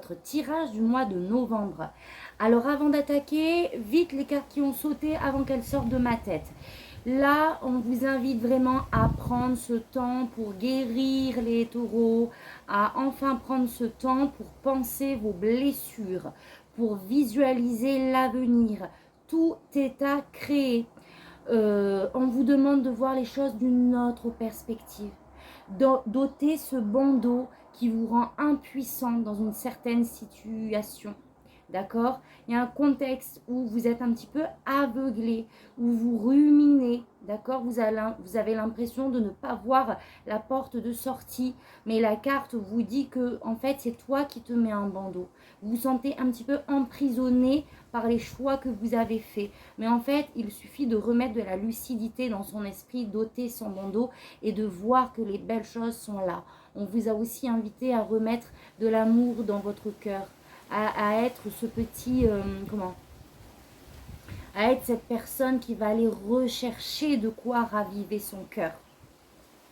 votre tirage du mois de novembre. Alors avant d'attaquer, vite les cartes qui ont sauté avant qu'elles sortent de ma tête. Là, on vous invite vraiment à prendre ce temps pour guérir les taureaux, à enfin prendre ce temps pour penser vos blessures, pour visualiser l'avenir. Tout est à créer. On vous demande de voir les choses d'une autre perspective. Doter ce bandeau qui vous rend impuissant dans une certaine situation. D'accord? Il y a un contexte où vous êtes un petit peu aveuglé, où vous ruminez, d'accord? Vous avez l'impression de ne pas voir la porte de sortie, mais la carte vous dit que, en fait, c'est toi qui te mets un bandeau. Vous vous sentez un petit peu emprisonné par les choix que vous avez faits. Mais en fait, il suffit de remettre de la lucidité dans son esprit, d'ôter son bandeau et de voir que les belles choses sont là. On vous a aussi invité à remettre de l'amour dans votre cœur. À être ce petit, à être cette personne qui va aller rechercher de quoi raviver son cœur.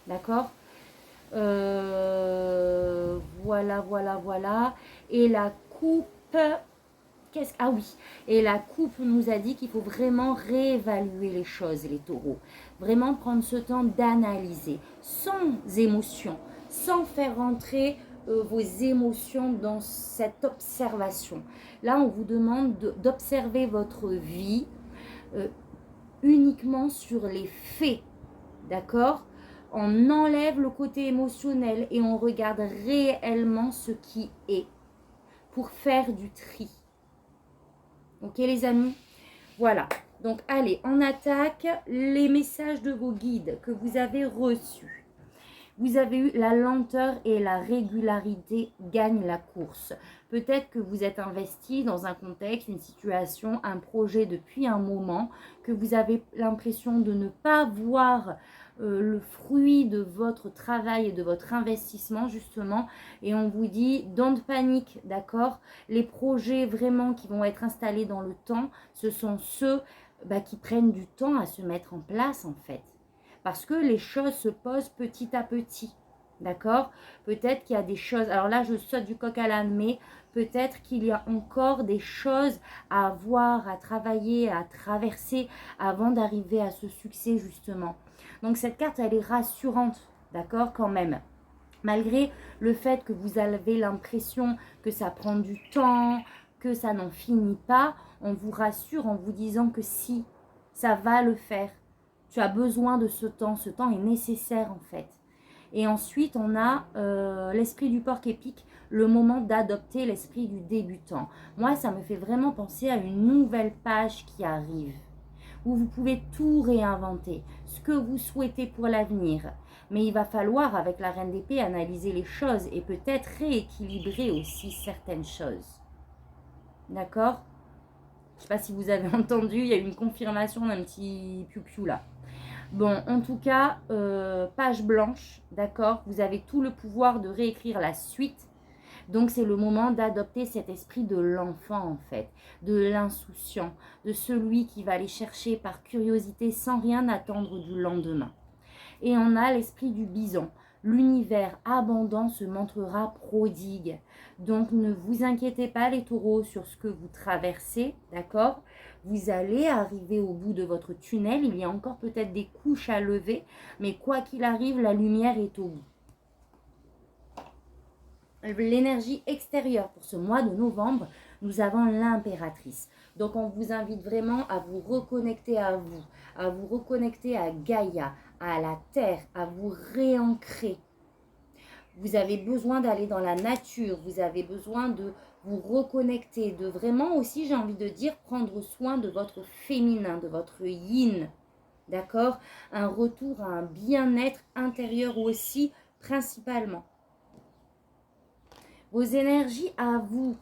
D'accord? Voilà. Et la coupe, ah oui, et la coupe nous a dit qu'il faut vraiment réévaluer les choses, les taureaux. Vraiment prendre ce temps d'analyser, sans émotion, sans faire rentrer vos émotions dans cette observation. Là, on vous demande d'observer votre vie uniquement sur les faits, d'accord? On enlève le côté émotionnel et on regarde réellement ce qui est pour faire du tri. Ok les amis? Voilà. Donc allez, on attaque les messages de vos guides que vous avez reçus. Vous avez eu la lenteur et la régularité gagnent la course. Peut-être que vous êtes investi dans un contexte, une situation, un projet depuis un moment, que vous avez l'impression de ne pas voir le fruit de votre travail et de votre investissement justement. Et on vous dit, don't panique, d'accord? Les projets vraiment qui vont être installés dans le temps, ce sont ceux qui prennent du temps à se mettre en place en fait. Parce que les choses se posent petit à petit, d'accord? Peut-être qu'il y a des choses, alors là je saute du coq à l'âne, mais peut-être qu'il y a encore des choses à voir, à travailler, à traverser avant d'arriver à ce succès justement. Donc cette carte elle est rassurante, d'accord quand même. Malgré le fait que vous avez l'impression que ça prend du temps, que ça n'en finit pas, on vous rassure en vous disant que si, ça va le faire. Tu as besoin de ce temps est nécessaire en fait. Et ensuite, on a l'esprit du porc épic, le moment d'adopter l'esprit du débutant. Moi, ça me fait vraiment penser à une nouvelle page qui arrive, où vous pouvez tout réinventer, ce que vous souhaitez pour l'avenir. Mais il va falloir, avec la reine d'épée, analyser les choses et peut-être rééquilibrer aussi certaines choses. D'accord? Je ne sais pas si vous avez entendu, il y a eu une confirmation d'un petit piou-piou là. Bon, en tout cas, page blanche, d'accord? Vous avez tout le pouvoir de réécrire la suite. Donc, c'est le moment d'adopter cet esprit de l'enfant, en fait, de l'insouciant, de celui qui va aller chercher par curiosité sans rien attendre du lendemain. Et on a l'esprit du bison. L'univers abondant se montrera prodigue. Donc, ne vous inquiétez pas, les taureaux, sur ce que vous traversez, d'accord? Vous allez arriver au bout de votre tunnel. Il y a encore peut-être des couches à lever, mais quoi qu'il arrive, la lumière est au bout. L'énergie extérieure pour ce mois de novembre, nous avons l'impératrice. Donc, on vous invite vraiment à vous reconnecter à vous reconnecter à Gaïa, à la terre, à vous réancrer. Vous avez besoin d'aller dans la nature, vous avez besoin de vous reconnecter, de vraiment aussi, j'ai envie de dire, prendre soin de votre féminin, de votre yin, d'accord? Un retour à un bien-être intérieur aussi, principalement. Vos énergies à vous,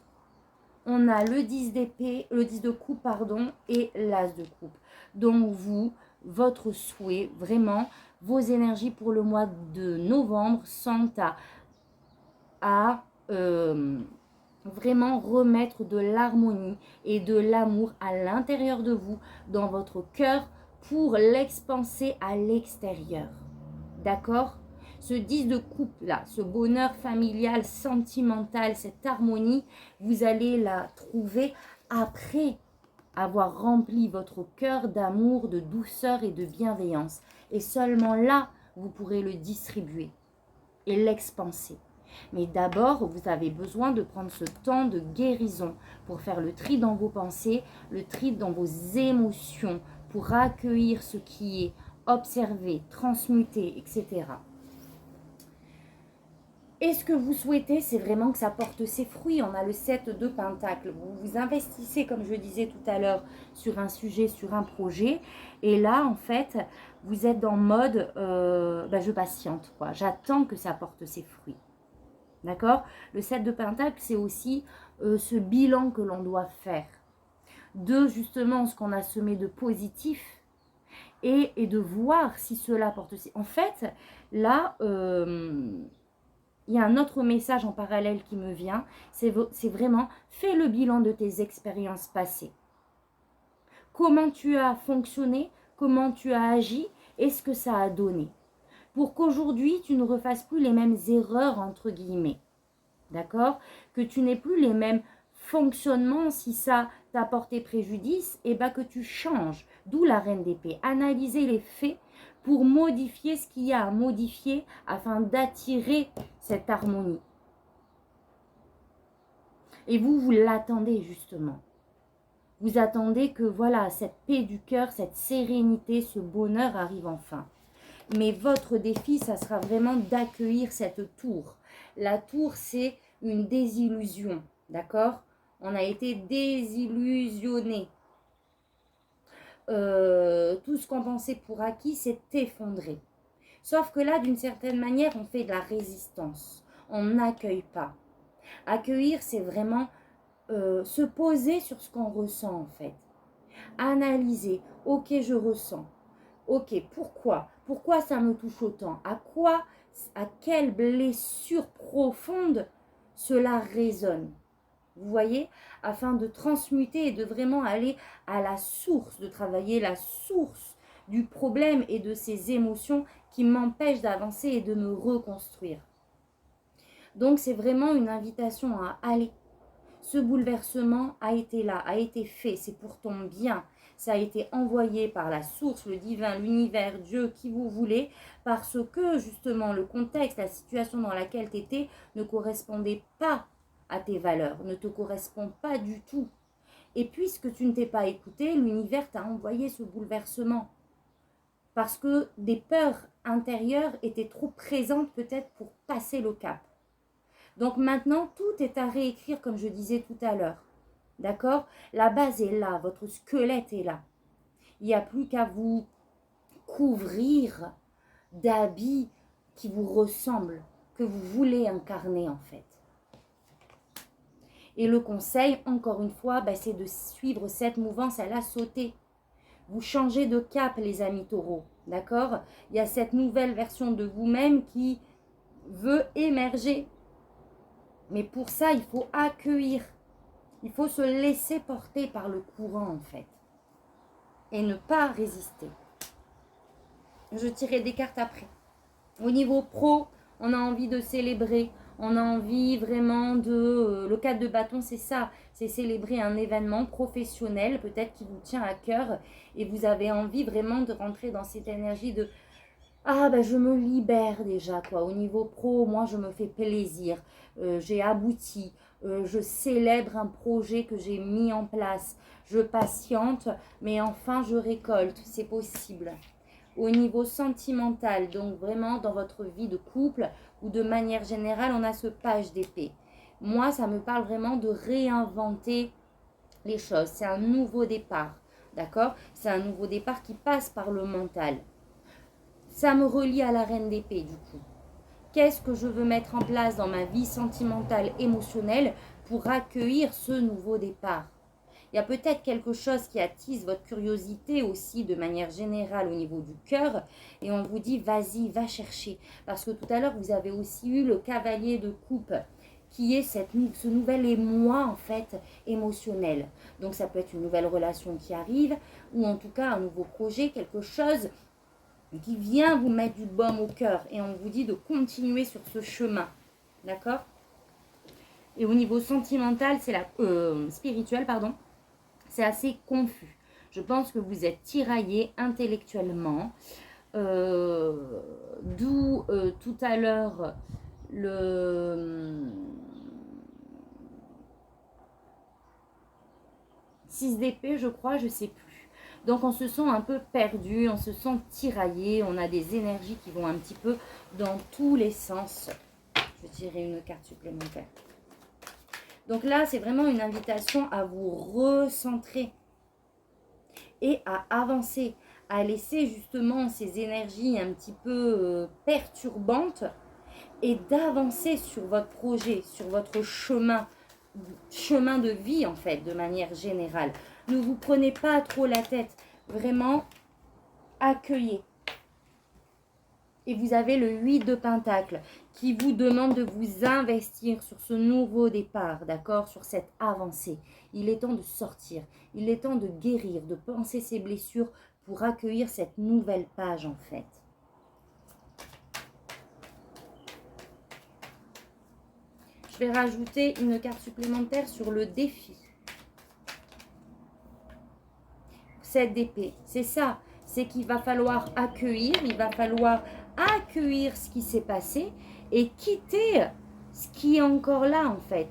on a le 10 d'épée, le 10 de coupe, pardon, et l'as de coupe. Donc vous, votre souhait, vraiment, vos énergies pour le mois de novembre sont à vraiment remettre de l'harmonie et de l'amour à l'intérieur de vous, dans votre cœur, pour l'expanser à l'extérieur. D'accord? Ce 10 de coupe là, ce bonheur familial, sentimental, cette harmonie, vous allez la trouver après avoir rempli votre cœur d'amour, de douceur et de bienveillance. Et seulement là, vous pourrez le distribuer et l'expanser. Mais d'abord, vous avez besoin de prendre ce temps de guérison pour faire le tri dans vos pensées, le tri dans vos émotions, pour accueillir ce qui est observé, transmuté, etc. Et ce que vous souhaitez, c'est vraiment que ça porte ses fruits. On a le 7 de Pentacles. Vous vous investissez, comme je disais tout à l'heure, sur un sujet, sur un projet. Et là, en fait, vous êtes dans mode, je patiente, quoi. J'attends que ça porte ses fruits. D'accord? Le 7 de Pentacles, c'est aussi ce bilan que l'on doit faire. De, justement, ce qu'on a semé de positif. Et de voir si cela porte ses... En fait, là... il y a un autre message en parallèle qui me vient, c'est vraiment, fais le bilan de tes expériences passées. Comment tu as fonctionné, comment tu as agi, et ce que ça a donné. Pour qu'aujourd'hui, tu ne refasses plus les mêmes erreurs, entre guillemets. D'accord? Que tu n'aies plus les mêmes fonctionnements si ça t'a porté préjudice, et bien que tu changes. D'où la reine d'épée. Analyser les faits pour modifier ce qu'il y a à modifier afin d'attirer cette harmonie. Et vous l'attendez justement. Vous attendez que voilà, cette paix du cœur, cette sérénité, ce bonheur arrive enfin. Mais votre défi, ça sera vraiment d'accueillir cette tour. La tour, c'est une désillusion, d'accord? On a été désillusionné. Tout ce qu'on pensait pour acquis s'est effondré. Sauf que là, d'une certaine manière, on fait de la résistance. On n'accueille pas. Accueillir, c'est vraiment se poser sur ce qu'on ressent en fait. Analyser. Ok, je ressens. Ok, pourquoi? Pourquoi ça me touche autant? À quelle blessure profonde cela résonne? Vous voyez? Afin de transmuter et de vraiment aller à la source, de travailler la source du problème et de ces émotions qui m'empêchent d'avancer et de me reconstruire. Donc, c'est vraiment une invitation à aller. Ce bouleversement a été là, a été fait, c'est pour ton bien. Ça a été envoyé par la source, le divin, l'univers, Dieu, qui vous voulez, parce que justement le contexte, la situation dans laquelle tu étais ne correspondait pas à tes valeurs, ne te correspond pas du tout. Et puisque tu ne t'es pas écouté, l'univers t'a envoyé ce bouleversement. Parce que des peurs intérieures étaient trop présentes peut-être pour passer le cap. Donc maintenant, tout est à réécrire comme je disais tout à l'heure. D'accord? La base est là, votre squelette est là. Il n'y a plus qu'à vous couvrir d'habits qui vous ressemblent, que vous voulez incarner en fait. Et le conseil, encore une fois, c'est de suivre cette mouvance à la sauter. Vous changez de cap, les amis taureaux. D'accord? Il y a cette nouvelle version de vous-même qui veut émerger. Mais pour ça, il faut accueillir. Il faut se laisser porter par le courant, en fait. Et ne pas résister. Je tirerai des cartes après. Au niveau pro, on a envie de célébrer. On a envie vraiment de... le 4 de bâton, c'est ça. C'est célébrer un événement professionnel, peut-être qui vous tient à cœur. Et vous avez envie vraiment de rentrer dans cette énergie de... je me libère déjà, quoi. Au niveau pro, moi, je me fais plaisir. J'ai abouti. Je célèbre un projet que j'ai mis en place. Je patiente, mais enfin, je récolte. C'est possible. Au niveau sentimental, donc vraiment dans votre vie de couple ou de manière générale, on a ce page d'épée. Moi, ça me parle vraiment de réinventer les choses. C'est un nouveau départ, d'accord? C'est un nouveau départ qui passe par le mental. Ça me relie à la reine d'épée du coup. Qu'est-ce que je veux mettre en place dans ma vie sentimentale, émotionnelle pour accueillir ce nouveau départ? Il y a peut-être quelque chose qui attise votre curiosité aussi de manière générale au niveau du cœur et on vous dit vas-y, va chercher. Parce que tout à l'heure, vous avez aussi eu le cavalier de coupe qui est ce nouvel émoi en fait émotionnel. Donc ça peut être une nouvelle relation qui arrive ou en tout cas un nouveau projet, quelque chose qui vient vous mettre du baume au cœur. Et on vous dit de continuer sur ce chemin. D'accord? Et au niveau sentimental, c'est spirituel, pardon, c'est assez confus. Je pense que vous êtes tiraillé intellectuellement. D'où tout à l'heure le 6 d'épée, je crois, je sais plus. Donc on se sent un peu perdu, on se sent tiraillé, on a des énergies qui vont un petit peu dans tous les sens. Je vais tirer une carte supplémentaire. Donc là, c'est vraiment une invitation à vous recentrer et à avancer, à laisser justement ces énergies un petit peu perturbantes et d'avancer sur votre projet, sur votre chemin de vie en fait, de manière générale. Ne vous prenez pas trop la tête, vraiment accueillez. Et vous avez le 8 de Pentacle qui vous demande de vous investir sur ce nouveau départ, d'accord, sur cette avancée. Il est temps de sortir, il est temps de guérir, de penser ses blessures pour accueillir cette nouvelle page en fait. Je vais rajouter une carte supplémentaire sur le défi. 7 d'épée, c'est ça, c'est qu'il va falloir accueillir, il va falloir accueillir ce qui s'est passé et quitter ce qui est encore là en fait.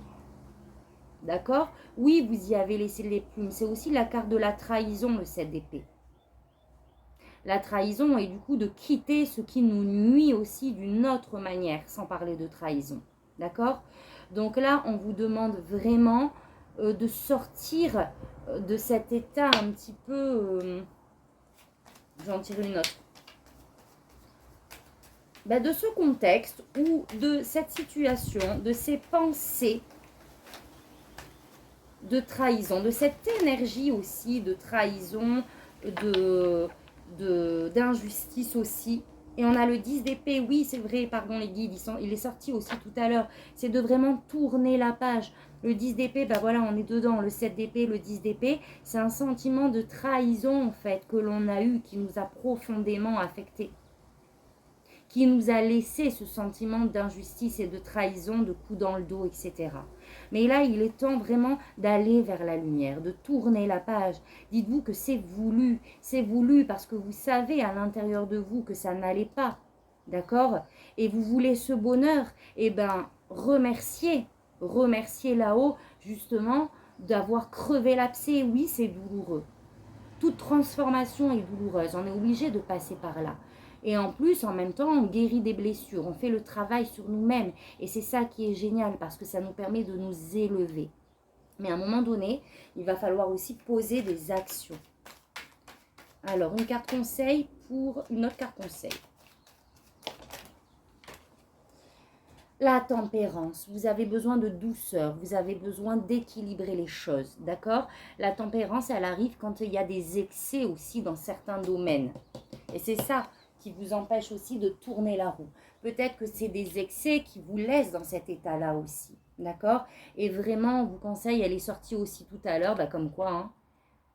D'accord? Oui, vous y avez laissé les plumes. C'est aussi la carte de la trahison, le 7 d'épée. La trahison est du coup de quitter ce qui nous nuit aussi d'une autre manière, sans parler de trahison. D'accord? Donc là, on vous demande vraiment de sortir de cet état un petit peu... J'en tire une autre. De ce contexte ou de cette situation, de ces pensées de trahison, de cette énergie aussi de trahison, d'injustice aussi. Et on a le 10 d'épée, oui c'est vrai, pardon les guides, il est sorti aussi tout à l'heure, c'est de vraiment tourner la page. Le 10 d'épée, voilà, on est dedans, le 7 d'épée, le 10 d'épée, c'est un sentiment de trahison en fait que l'on a eu, qui nous a profondément affecté, qui nous a laissé ce sentiment d'injustice et de trahison, de coups dans le dos, etc. Mais là, il est temps vraiment d'aller vers la lumière, de tourner la page. Dites-vous que c'est voulu parce que vous savez à l'intérieur de vous que ça n'allait pas, d'accord? Et vous voulez ce bonheur, remerciez là-haut, justement, d'avoir crevé l'abcès. Oui, c'est douloureux. Toute transformation est douloureuse, on est obligé de passer par là. Et en plus, en même temps, on guérit des blessures, on fait le travail sur nous-mêmes. Et c'est ça qui est génial parce que ça nous permet de nous élever. Mais à un moment donné, il va falloir aussi poser des actions. Alors, une carte conseil pour une autre carte conseil. La tempérance, vous avez besoin de douceur, vous avez besoin d'équilibrer les choses, d'accord? La tempérance, elle arrive quand il y a des excès aussi dans certains domaines. Et c'est ça qui vous empêche aussi de tourner la roue. Peut-être que c'est des excès qui vous laissent dans cet état-là aussi, d'accord? Et vraiment, on vous conseille, elle est sortie aussi tout à l'heure, comme quoi, hein.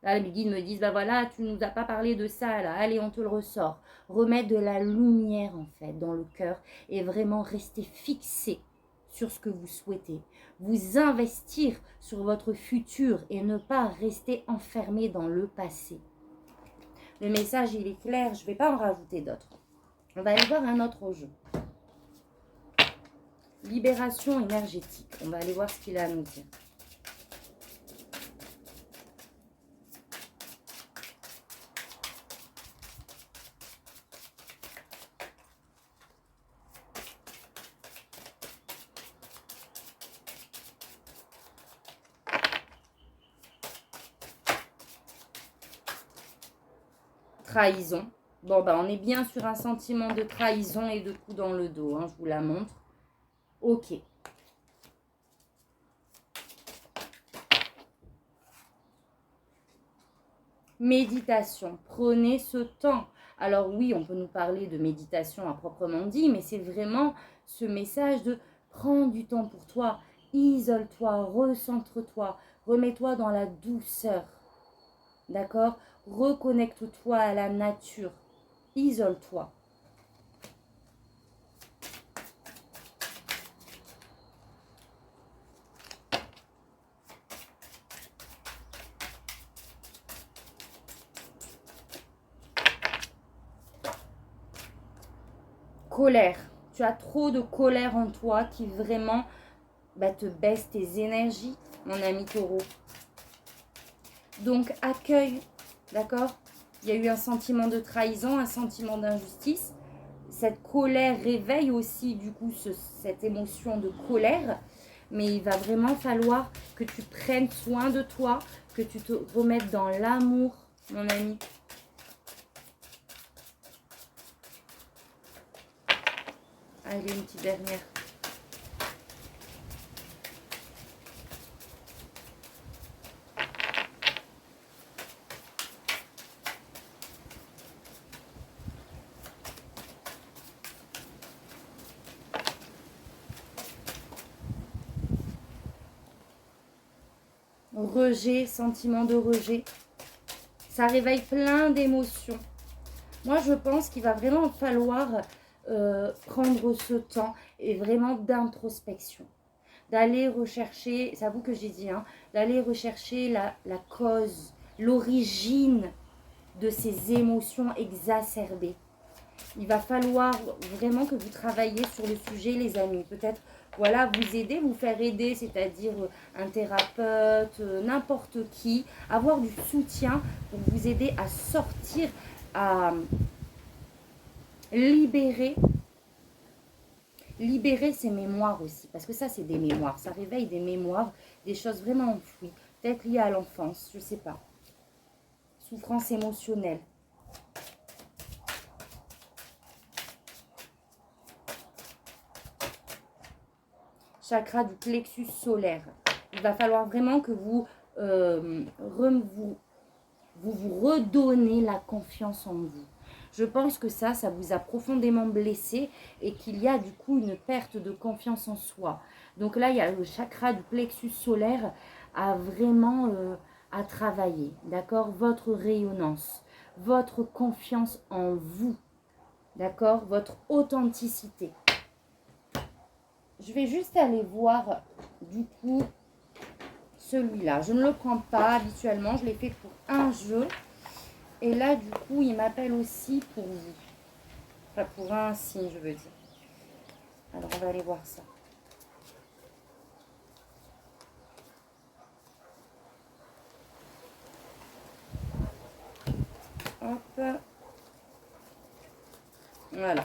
Là, les guides me disent, voilà, tu nous as pas parlé de ça, là, allez, on te le ressort. Remettre de la lumière, en fait, dans le cœur et vraiment rester fixé sur ce que vous souhaitez. Vous investir sur votre futur et ne pas rester enfermé dans le passé. Le message, il est clair, je ne vais pas en rajouter d'autres. On va aller voir un autre jeu. Libération énergétique. On va aller voir ce qu'il a à nous dire. Trahison. Bon, on est bien sur un sentiment de trahison et de coup dans le dos. Hein, je vous la montre. Ok. Méditation. Prenez ce temps. Alors oui, on peut nous parler de méditation à proprement dit, mais c'est vraiment ce message de prends du temps pour toi. Isole-toi, recentre-toi, remets-toi dans la douceur. D'accord? Reconnecte-toi à la nature. Isole-toi. Colère. Tu as trop de colère en toi qui vraiment te baisse tes énergies, mon ami taureau. Donc, accueille, d'accord? Il y a eu un sentiment de trahison, un sentiment d'injustice. Cette colère réveille aussi, du coup, cette émotion de colère. Mais il va vraiment falloir que tu prennes soin de toi, que tu te remettes dans l'amour, mon ami. Allez, une petite dernière. Rejet, sentiment de rejet. Ça réveille plein d'émotions. Moi, je pense qu'il va vraiment falloir prendre ce temps et vraiment d'introspection. D'aller rechercher, c'est à vous que j'ai dit, hein, d'aller rechercher la cause, l'origine de ces émotions exacerbées. Il va falloir vraiment que vous travailliez sur le sujet, les amis. Peut-être, voilà, vous aider, vous faire aider, c'est-à-dire un thérapeute, n'importe qui. Avoir du soutien pour vous aider à sortir, à libérer ces mémoires aussi. Parce que ça, c'est des mémoires. Ça réveille des mémoires, des choses vraiment enfouies. Peut-être liées à l'enfance, je ne sais pas. Souffrance émotionnelle. Chakra du plexus solaire. Il va falloir vraiment que vous vous redonnez la confiance en vous. Je pense que ça vous a profondément blessé et qu'il y a du coup une perte de confiance en soi. Donc là, il y a le chakra du plexus solaire à vraiment à travailler, d'accord? Votre rayonnance, votre confiance en vous, d'accord? Votre authenticité. Je vais juste aller voir du coup celui-là. Je ne le prends pas habituellement, je l'ai fait pour un jeu. Et là, du coup, il m'appelle aussi pour vous. Enfin, pour un signe, je veux dire. Alors, on va aller voir ça. Hop. Voilà.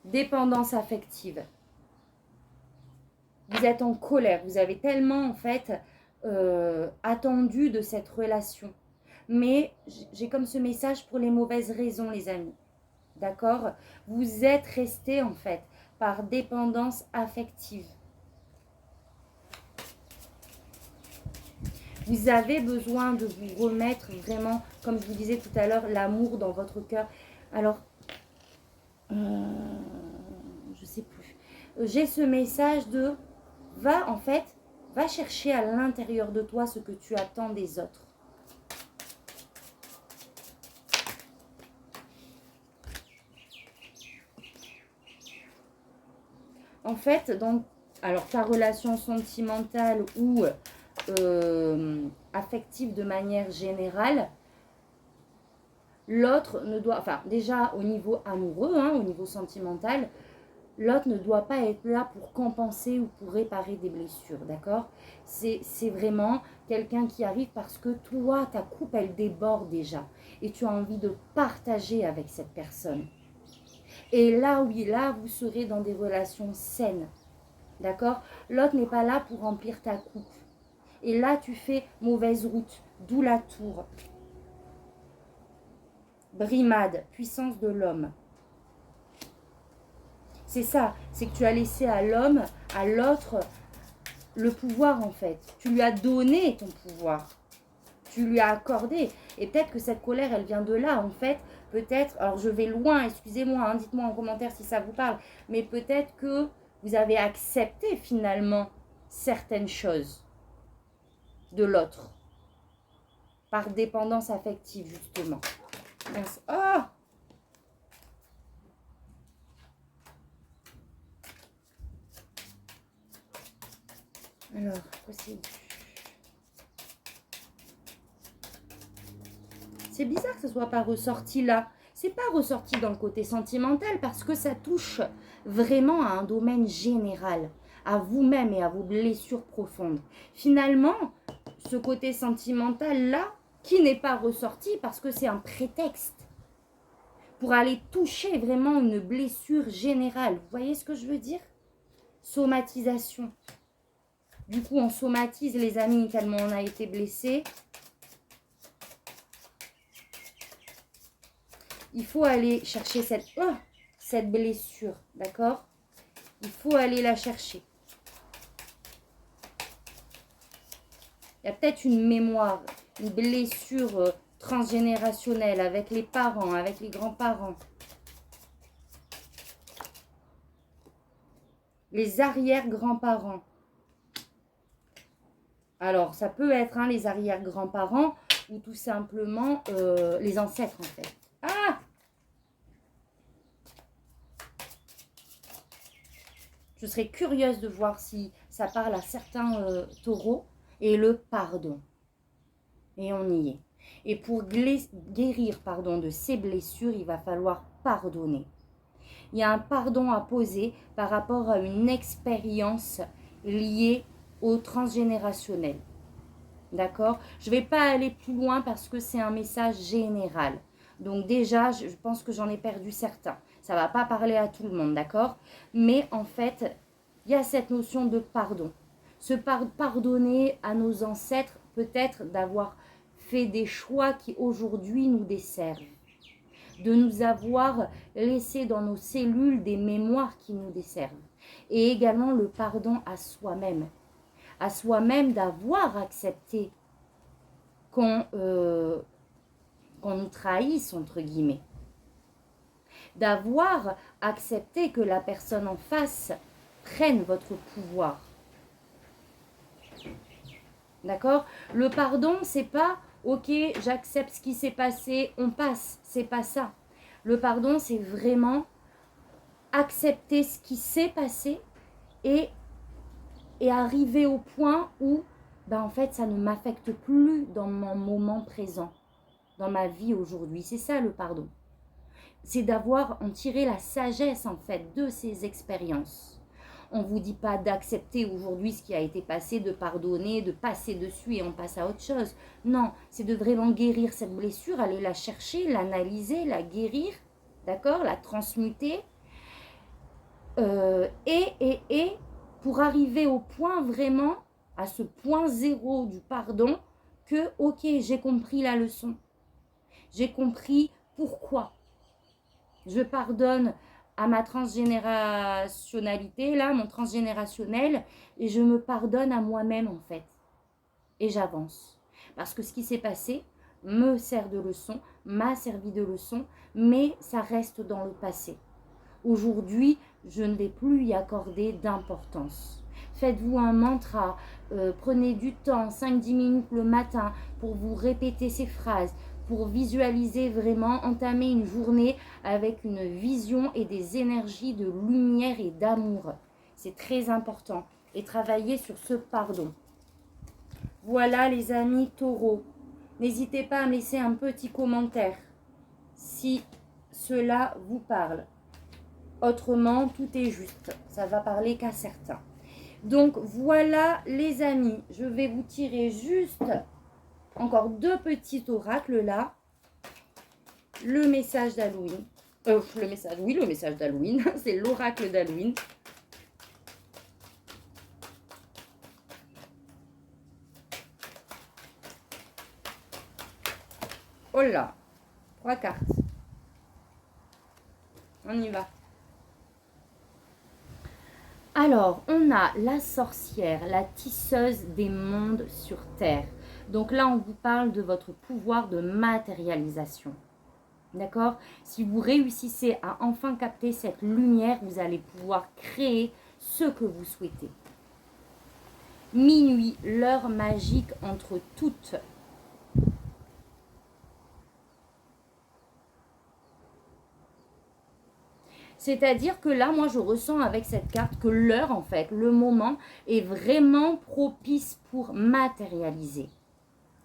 Dépendance affective. Vous êtes en colère. Vous avez tellement, en fait, attendu de cette relation. Mais j'ai comme ce message pour les mauvaises raisons, les amis. D'accord? Vous êtes restés, en fait, par dépendance affective. Vous avez besoin de vous remettre vraiment, comme je vous disais tout à l'heure, l'amour dans votre cœur. Alors, je sais plus. J'ai ce message de va chercher à l'intérieur de toi ce que tu attends des autres. En fait, alors ta relation sentimentale ou affective de manière générale, l'autre ne doit, enfin déjà au niveau amoureux, hein, au niveau sentimental, l'autre ne doit pas être là pour compenser ou pour réparer des blessures, d'accord? C'est vraiment quelqu'un qui arrive parce que toi, ta coupe, elle déborde déjà. Et tu as envie de partager avec cette personne. Et là, oui, là, vous serez dans des relations saines, d'accord? L'autre n'est pas là pour remplir ta coupe. Et là, tu fais mauvaise route, d'où la tour. Brimade, puissance de l'homme. C'est ça, c'est que tu as laissé à l'homme, à l'autre, le pouvoir en fait. Tu lui as donné ton pouvoir. Tu lui as accordé. Et peut-être que cette colère, elle vient de là en fait. Peut-être, alors je vais loin, excusez-moi, hein, dites-moi en commentaire si ça vous parle. Mais peut-être que Vous avez accepté finalement certaines choses de l'autre. Par dépendance affective, justement. Oh! Alors, c'est bizarre que ce soit pas ressorti là. C'est pas ressorti dans le côté sentimental parce que ça touche vraiment à un domaine général, à vous-même et à vos blessures profondes. Finalement, ce côté sentimental là, qui n'est pas ressorti parce que c'est un prétexte pour aller toucher vraiment une blessure générale. Vous voyez ce que je veux dire? Somatisation. Du coup, on somatise, les amis, tellement on a été blessé. Il faut aller chercher cette blessure, d'accord? Il faut aller la chercher. Il y a peut-être une mémoire, une blessure transgénérationnelle avec les parents, avec les grands-parents. Les arrière-grands-parents. Alors, ça peut être les arrière-grands-parents ou tout simplement les ancêtres, en fait. Ah! Je serais curieuse de voir si ça parle à certains taureaux. Et le pardon. Et on y est. Et pour guérir de ces blessures, il va falloir pardonner. Il y a un pardon à poser par rapport à une expérience liée au transgénérationnel. D'accord? Je ne vais pas aller plus loin parce que c'est un message général. Donc déjà, je pense que j'en ai perdu certains. Ça ne va pas parler à tout le monde, d'accord? Mais en fait, il y a cette notion de pardon. Pardonner à nos ancêtres, peut-être d'avoir fait des choix qui aujourd'hui nous desservent. De nous avoir laissé dans nos cellules des mémoires qui nous desservent. Et également le pardon à soi-même. À soi-même d'avoir accepté qu'on nous trahisse, entre guillemets. D'avoir accepté que la personne en face prenne votre pouvoir. D'accord? Le pardon, c'est pas ok, j'accepte ce qui s'est passé, on passe. C'est pas ça. Le pardon, c'est vraiment accepter ce qui s'est passé et arriver au point où, en fait, ça ne m'affecte plus dans mon moment présent, dans ma vie aujourd'hui. C'est ça le pardon. C'est d'avoir en tiré la sagesse, en fait, de ces expériences. On ne vous dit pas d'accepter aujourd'hui ce qui a été passé, de pardonner, de passer dessus et on passe à autre chose. Non, c'est de vraiment guérir cette blessure, aller la chercher, l'analyser, la guérir, d'accord, la transmuter. Et pour arriver au point vraiment, à ce point zéro du pardon, que ok, j'ai compris la leçon. J'ai compris pourquoi. Je pardonne à ma transgénérationnalité, là, mon transgénérationnel, et je me pardonne à moi-même, en fait. Et j'avance. Parce que ce qui s'est passé me sert de leçon, m'a servi de leçon, mais ça reste dans le passé. Aujourd'hui, je ne vais plus y accorder d'importance. Faites-vous un mantra, prenez du temps, 5-10 minutes le matin, pour vous répéter ces phrases, pour visualiser vraiment, entamer une journée avec une vision et des énergies de lumière et d'amour. C'est très important. Et travailler sur ce pardon. Voilà les amis taureaux. N'hésitez pas à me laisser un petit commentaire si cela vous parle. Autrement, tout est juste. Ça va parler qu'à certains. Donc voilà les amis. Je vais vous tirer juste encore 2 petits oracles là. Le message d'Halloween. Le message d'Halloween. C'est l'oracle d'Halloween. Oh là, 3 cartes. On y va. Alors, on a la sorcière, la tisseuse des mondes sur Terre. Donc là, on vous parle de votre pouvoir de matérialisation. D'accord? Si vous réussissez à enfin capter cette lumière, vous allez pouvoir créer ce que vous souhaitez. Minuit, l'heure magique entre toutes. C'est-à-dire que là, moi, je ressens avec cette carte que l'heure, en fait, le moment est vraiment propice pour matérialiser.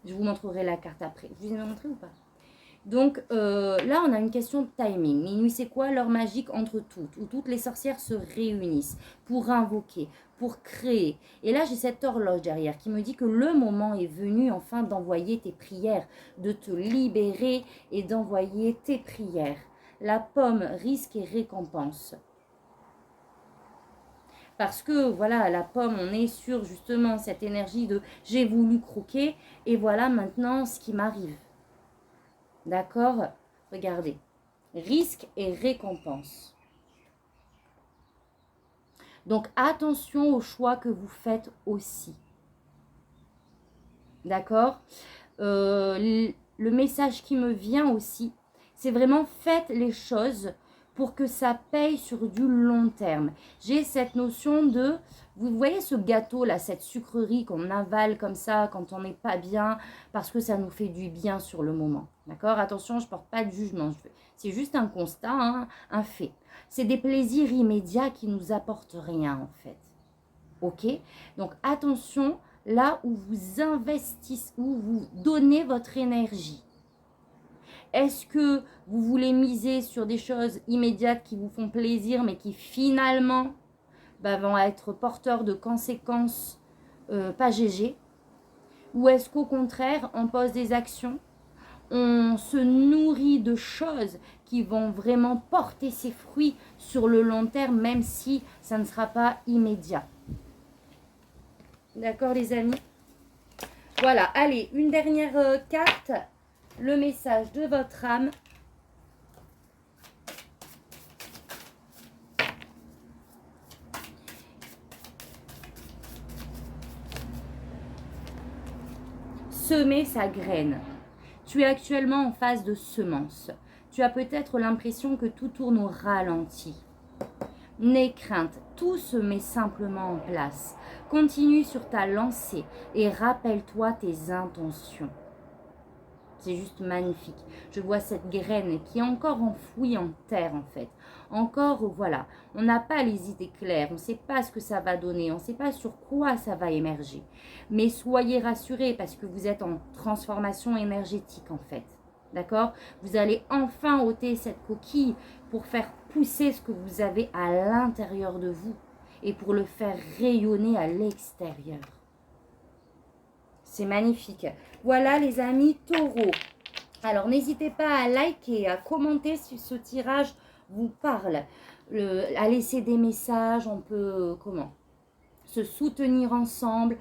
Je vous montrerai la carte après. Je vous ai montré ou pas? Donc là, on a une question de timing. Minuit, c'est quoi? L'heure magique entre toutes, où toutes les sorcières se réunissent pour invoquer, pour créer. Et là, j'ai cette horloge derrière qui me dit que le moment est venu enfin d'envoyer tes prières, de te libérer et d'envoyer tes prières. La pomme, risque et récompense. Parce que voilà, la pomme, on est sur justement cette énergie de j'ai voulu croquer et voilà maintenant ce qui m'arrive. D'accord? Regardez. Risque et récompense. Donc attention aux choix que vous faites aussi. D'accord? Le message qui me vient aussi, c'est vraiment faites les choses pour que ça paye sur du long terme. J'ai cette notion de, vous voyez ce gâteau là, cette sucrerie qu'on avale comme ça quand on n'est pas bien, parce que ça nous fait du bien sur le moment. D'accord? Attention, je ne porte pas de jugement, c'est juste un constat, hein, un fait. C'est des plaisirs immédiats qui ne nous apportent rien en fait. Ok? Donc attention, là où vous investissez, où vous donnez votre énergie. Est-ce que vous voulez miser sur des choses immédiates qui vous font plaisir, mais qui finalement vont être porteurs de conséquences pas GG? Ou est-ce qu'au contraire, on pose des actions, on se nourrit de choses qui vont vraiment porter ses fruits sur le long terme, même si ça ne sera pas immédiat? D'accord les amis? Voilà, allez, une dernière carte. Le message de votre âme. Semer sa graine. Tu es actuellement en phase de semence. Tu as peut-être l'impression que tout tourne au ralenti. N'aie crainte, tout se met simplement en place. Continue sur ta lancée et rappelle-toi tes intentions. C'est juste magnifique. Je vois cette graine qui est encore enfouie en terre en fait. Encore, voilà, on n'a pas les idées claires, on ne sait pas ce que ça va donner, on ne sait pas sur quoi ça va émerger. Mais soyez rassurés parce que vous êtes en transformation énergétique en fait. D'accord? Vous allez enfin ôter cette coquille pour faire pousser ce que vous avez à l'intérieur de vous et pour le faire rayonner à l'extérieur. C'est magnifique. Voilà les amis taureaux. Alors n'hésitez pas à liker, à commenter si ce tirage vous parle. À laisser des messages, on peut se soutenir ensemble.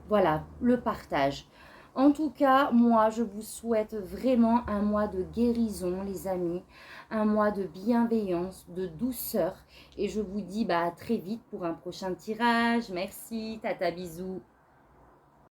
Voilà, le partage. En tout cas, moi, je vous souhaite vraiment un mois de guérison, les amis. Un mois de bienveillance, de douceur. Et je vous dis à très vite pour un prochain tirage. Merci, tata, bisous.